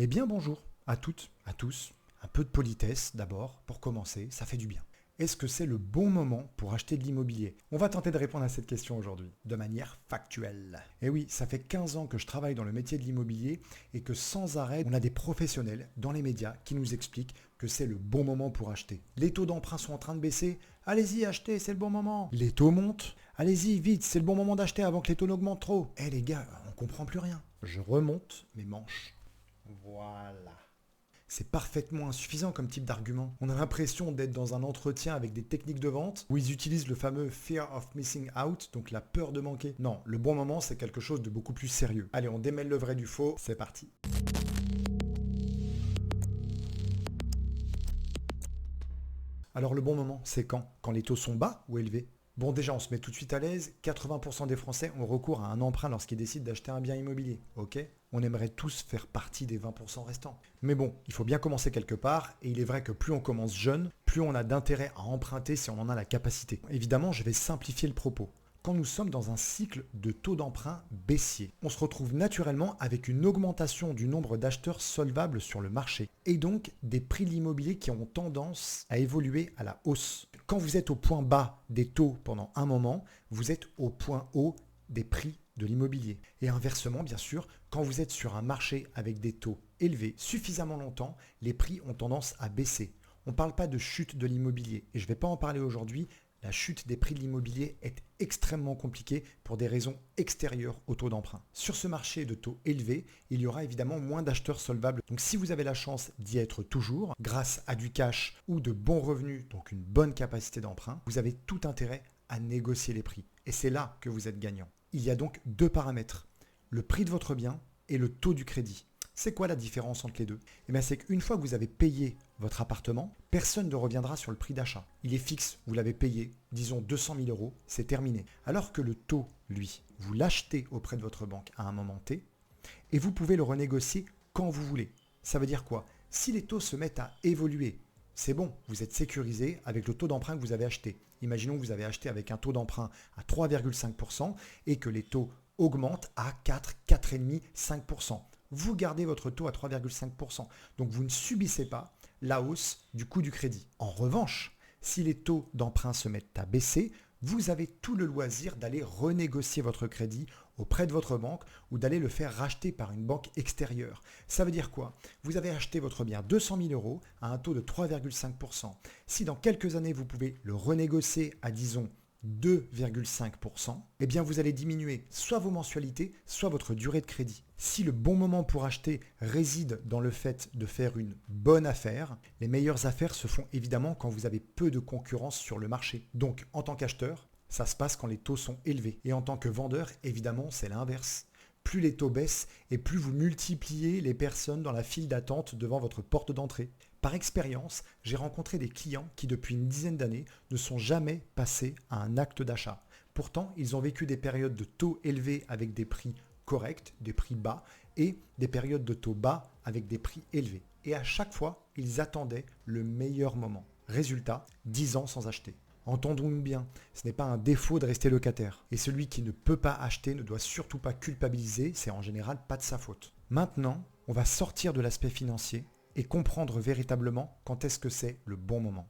Eh bien bonjour à toutes, à tous. Un peu de politesse d'abord, pour commencer, ça fait du bien. Est-ce que c'est le bon moment pour acheter de l'immobilier? On va tenter de répondre à cette question aujourd'hui, de manière factuelle. Et oui, ça fait 15 ans que je travaille dans le métier de l'immobilier et que sans arrêt, on a des professionnels dans les médias qui nous expliquent que c'est le bon moment pour acheter. Les taux d'emprunt sont en train de baisser, allez-y, achetez, c'est le bon moment. Les taux montent, allez-y, vite, c'est le bon moment d'acheter avant que les taux n'augmentent trop. Eh les gars, on comprend plus rien. Je remonte mes manches. Voilà. C'est parfaitement insuffisant comme type d'argument. On a l'impression d'être dans un entretien avec des techniques de vente où ils utilisent le fameux fear of missing out, donc la peur de manquer. Non, le bon moment, c'est quelque chose de beaucoup plus sérieux. Allez, on démêle le vrai du faux, c'est parti. Alors le bon moment, c'est quand? Quand les taux sont bas ou élevés? Bon, déjà, on se met tout de suite à l'aise. 80% des Français ont recours à un emprunt lorsqu'ils décident d'acheter un bien immobilier. Ok? On aimerait tous faire partie des 20% restants. Mais bon, il faut bien commencer quelque part, et il est vrai que plus on commence jeune, plus on a d'intérêt à emprunter si on en a la capacité. Évidemment, je vais simplifier le propos. Quand nous sommes dans un cycle de taux d'emprunt baissier, on se retrouve naturellement avec une augmentation du nombre d'acheteurs solvables sur le marché et donc des prix de l'immobilier qui ont tendance à évoluer à la hausse. Quand vous êtes au point bas des taux pendant un moment, vous êtes au point haut des prix de l'immobilier. Et inversement, bien sûr, quand vous êtes sur un marché avec des taux élevés suffisamment longtemps, les prix ont tendance à baisser. On ne parle pas de chute de l'immobilier et je ne vais pas en parler aujourd'hui. La chute des prix de l'immobilier est extrêmement compliquée pour des raisons extérieures au taux d'emprunt. Sur ce marché de taux élevés, il y aura évidemment moins d'acheteurs solvables. Donc si vous avez la chance d'y être toujours, grâce à du cash ou de bons revenus, donc une bonne capacité d'emprunt, vous avez tout intérêt à négocier les prix. Et c'est là que vous êtes gagnant. Il y a donc deux paramètres, le prix de votre bien et le taux du crédit. C'est quoi la différence entre les deux? Eh bien, c'est qu'une fois que vous avez payé votre appartement, personne ne reviendra sur le prix d'achat. Il est fixe, vous l'avez payé, disons 200 000 euros, c'est terminé. Alors que le taux, lui, vous l'achetez auprès de votre banque à un moment T et vous pouvez le renégocier quand vous voulez. Ça veut dire quoi? Si les taux se mettent à évoluer, c'est bon, vous êtes sécurisé avec le taux d'emprunt que vous avez acheté. Imaginons que vous avez acheté avec un taux d'emprunt à 3,5% et que les taux augmentent à 4, 4,5, 5%. Vous gardez votre taux à 3,5%. Donc vous ne subissez pas la hausse du coût du crédit. En revanche, si les taux d'emprunt se mettent à baisser, vous avez tout le loisir d'aller renégocier votre crédit auprès de votre banque ou d'aller le faire racheter par une banque extérieure. Ça veut dire quoi? Vous avez acheté votre bien 200 000 euros à un taux de 3,5%. Si dans quelques années vous pouvez le renégocier à disons 2,5%, eh bien vous allez diminuer soit vos mensualités, soit votre durée de crédit. Si le bon moment pour acheter réside dans le fait de faire une bonne affaire, les meilleures affaires se font évidemment quand vous avez peu de concurrence sur le marché. Donc en tant qu'acheteur, ça se passe quand les taux sont élevés. Et en tant que vendeur, évidemment, c'est l'inverse. Plus les taux baissent et plus vous multipliez les personnes dans la file d'attente devant votre porte d'entrée. Par expérience, j'ai rencontré des clients qui depuis une dizaine d'années ne sont jamais passés à un acte d'achat. Pourtant, ils ont vécu des périodes de taux élevés avec des prix corrects, des prix bas, et des périodes de taux bas avec des prix élevés. Et à chaque fois, ils attendaient le meilleur moment. Résultat, 10 ans sans acheter. Entendons-nous bien, ce n'est pas un défaut de rester locataire. Et celui qui ne peut pas acheter ne doit surtout pas culpabiliser, c'est en général pas de sa faute. Maintenant, on va sortir de l'aspect financier et comprendre véritablement quand est-ce que c'est le bon moment.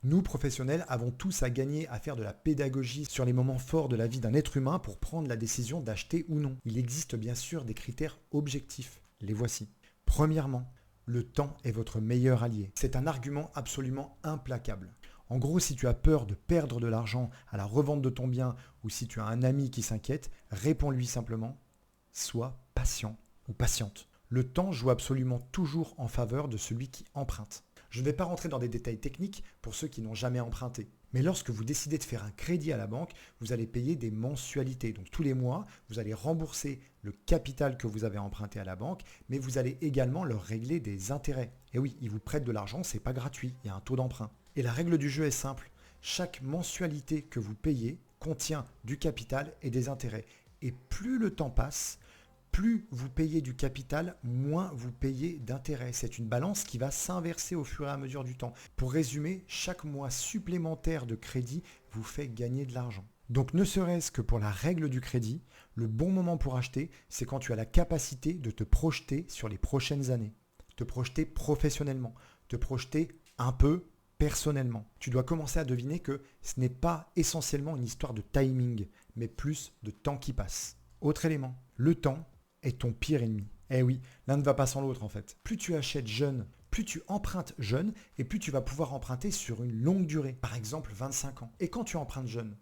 Nous, professionnels, avons tous à gagner à faire de la pédagogie sur les moments forts de la vie d'un être humain pour prendre la décision d'acheter ou non. Il existe bien sûr des critères objectifs. Les voici. Premièrement, le temps est votre meilleur allié. C'est un argument absolument implacable. En gros, si tu as peur de perdre de l'argent à la revente de ton bien ou si tu as un ami qui s'inquiète, réponds-lui simplement « Sois patient ou patiente ». Le temps joue absolument toujours en faveur de celui qui emprunte. Je ne vais pas rentrer dans des détails techniques pour ceux qui n'ont jamais emprunté. Mais lorsque vous décidez de faire un crédit à la banque, vous allez payer des mensualités. Donc tous les mois, vous allez rembourser le capital que vous avez emprunté à la banque, mais vous allez également leur régler des intérêts. Et oui, ils vous prêtent de l'argent, c'est pas gratuit, il y a un taux d'emprunt. Et la règle du jeu est simple. Chaque mensualité que vous payez contient du capital et des intérêts. Et plus le temps passe, plus vous payez du capital, moins vous payez d'intérêt. C'est une balance qui va s'inverser au fur et à mesure du temps. Pour résumer, chaque mois supplémentaire de crédit vous fait gagner de l'argent. Donc ne serait-ce que pour la règle du crédit, le bon moment pour acheter, c'est quand tu as la capacité de te projeter sur les prochaines années, te projeter professionnellement, te projeter un peu personnellement. Tu dois commencer à deviner que ce n'est pas essentiellement une histoire de timing, mais plus de temps qui passe. Autre élément, le temps est ton pire ennemi. Eh oui, l'un ne va pas sans l'autre en fait. Plus tu achètes jeune, plus tu empruntes jeune et plus tu vas pouvoir emprunter sur une longue durée, par exemple 25 ans. Et quand tu empruntes jeune,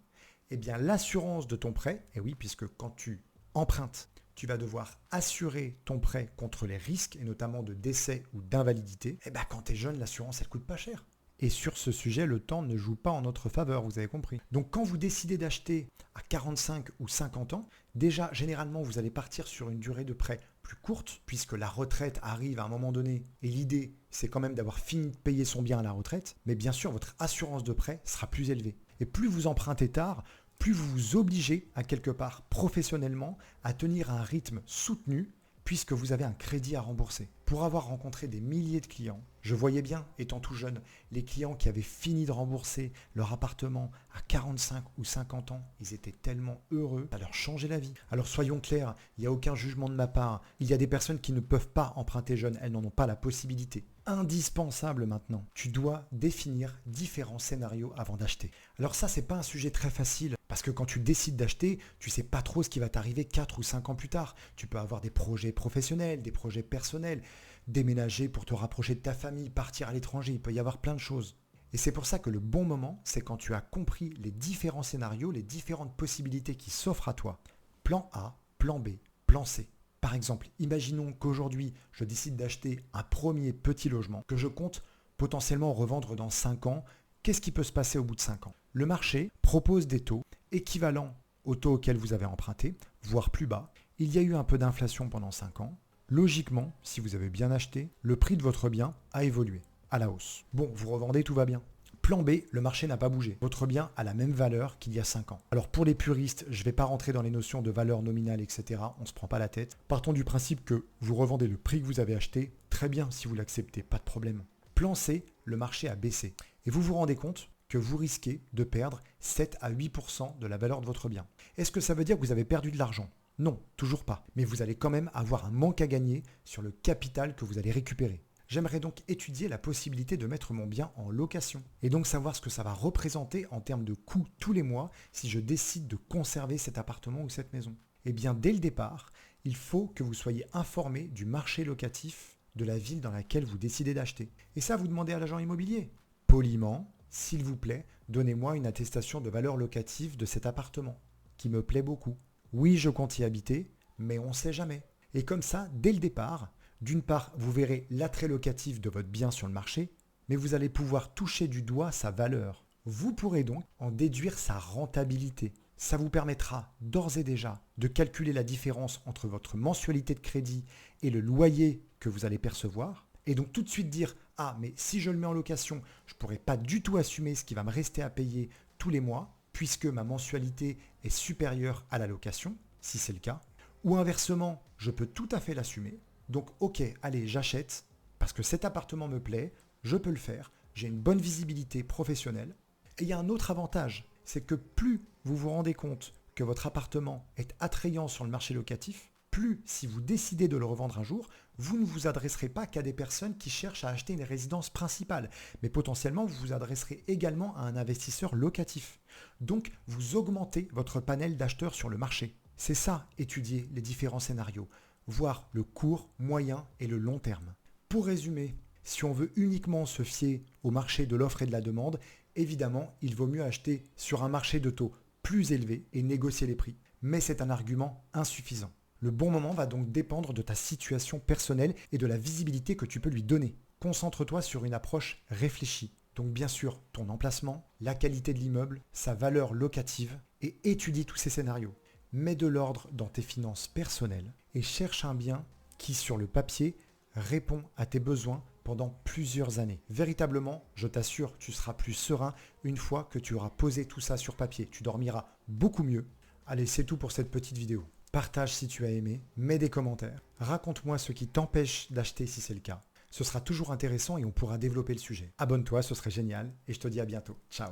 eh bien l'assurance de ton prêt, et oui, puisque quand tu empruntes, tu vas devoir assurer ton prêt contre les risques, et notamment de décès ou d'invalidité, eh bien quand tu es jeune, l'assurance, elle coûte pas cher. Et sur ce sujet, le temps ne joue pas en notre faveur, vous avez compris. Donc quand vous décidez d'acheter à 45 ou 50 ans, déjà, généralement, vous allez partir sur une durée de prêt plus courte, puisque la retraite arrive à un moment donné, et l'idée, c'est quand même d'avoir fini de payer son bien à la retraite, mais bien sûr, votre assurance de prêt sera plus élevée. Et plus vous empruntez tard, plus vous vous obligez à quelque part professionnellement à tenir un rythme soutenu puisque vous avez un crédit à rembourser. Pour avoir rencontré des milliers de clients, je voyais bien, étant tout jeune, les clients qui avaient fini de rembourser leur appartement à 45 ou 50 ans, ils étaient tellement heureux, ça leur changeait la vie. Alors soyons clairs, il n'y a aucun jugement de ma part. Il y a des personnes qui ne peuvent pas emprunter jeune, elles n'en ont pas la possibilité. Indispensable maintenant, tu dois définir différents scénarios avant d'acheter. Alors ça, c'est pas un sujet très facile, parce que quand tu décides d'acheter, tu sais pas trop ce qui va t'arriver 4 ou 5 ans plus tard. Tu peux avoir des projets professionnels, des projets personnels, déménager pour te rapprocher de ta famille, partir à l'étranger, il peut y avoir plein de choses. Et c'est pour ça que le bon moment, c'est quand tu as compris les différents scénarios, les différentes possibilités qui s'offrent à toi. Plan A, plan B, plan C. Par exemple, imaginons qu'aujourd'hui, je décide d'acheter un premier petit logement que je compte potentiellement revendre dans 5 ans. Qu'est-ce qui peut se passer au bout de 5 ans? Le marché propose des taux équivalents aux taux auxquels vous avez emprunté, voire plus bas. Il y a eu un peu d'inflation pendant 5 ans. Logiquement, si vous avez bien acheté, le prix de votre bien a évolué à la hausse. Bon, vous revendez, tout va bien. Plan B, le marché n'a pas bougé. Votre bien a la même valeur qu'il y a 5 ans. Alors pour les puristes, je ne vais pas rentrer dans les notions de valeur nominale, etc. On ne se prend pas la tête. Partons du principe que vous revendez le prix que vous avez acheté. Très bien si vous l'acceptez, pas de problème. Plan C, le marché a baissé. Et vous vous rendez compte que vous risquez de perdre 7 à 8% de la valeur de votre bien. Est-ce que ça veut dire que vous avez perdu de l'argent? Non, toujours pas. Mais vous allez quand même avoir un manque à gagner sur le capital que vous allez récupérer. J'aimerais donc étudier la possibilité de mettre mon bien en location et donc savoir ce que ça va représenter en termes de coûts tous les mois si je décide de conserver cet appartement ou cette maison. Eh bien, dès le départ, il faut que vous soyez informé du marché locatif de la ville dans laquelle vous décidez d'acheter. Et ça, vous demandez à l'agent immobilier. Poliment, s'il vous plaît, donnez-moi une attestation de valeur locative de cet appartement qui me plaît beaucoup. Oui, je compte y habiter, mais on ne sait jamais. Et comme ça, dès le départ, d'une part, vous verrez l'attrait locatif de votre bien sur le marché, mais vous allez pouvoir toucher du doigt sa valeur. Vous pourrez donc en déduire sa rentabilité. Ça vous permettra d'ores et déjà de calculer la différence entre votre mensualité de crédit et le loyer que vous allez percevoir. Et donc tout de suite dire « Ah, mais si je le mets en location, je ne pourrai pas du tout assumer ce qui va me rester à payer tous les mois, puisque ma mensualité est supérieure à la location, si c'est le cas. Ou inversement, je peux tout à fait l'assumer. Donc ok, allez, j'achète, parce que cet appartement me plaît, je peux le faire, j'ai une bonne visibilité professionnelle. Et il y a un autre avantage, c'est que plus vous vous rendez compte que votre appartement est attrayant sur le marché locatif, plus si vous décidez de le revendre un jour, vous ne vous adresserez pas qu'à des personnes qui cherchent à acheter une résidence principale, mais potentiellement vous vous adresserez également à un investisseur locatif. Donc vous augmentez votre panel d'acheteurs sur le marché. C'est ça, étudier les différents scénarios, voir le court, moyen et le long terme. Pour résumer, si on veut uniquement se fier au marché de l'offre et de la demande, évidemment, il vaut mieux acheter sur un marché de taux plus élevé et négocier les prix. Mais c'est un argument insuffisant. Le bon moment va donc dépendre de ta situation personnelle et de la visibilité que tu peux lui donner. Concentre-toi sur une approche réfléchie. Donc bien sûr, ton emplacement, la qualité de l'immeuble, sa valeur locative et étudie tous ces scénarios. Mets de l'ordre dans tes finances personnelles et cherche un bien qui, sur le papier, répond à tes besoins pendant plusieurs années. Véritablement, je t'assure, tu seras plus serein une fois que tu auras posé tout ça sur papier. Tu dormiras beaucoup mieux. Allez, c'est tout pour cette petite vidéo. Partage si tu as aimé, mets des commentaires. Raconte-moi ce qui t'empêche d'acheter si c'est le cas. Ce sera toujours intéressant et on pourra développer le sujet. Abonne-toi, ce serait génial et je te dis à bientôt. Ciao.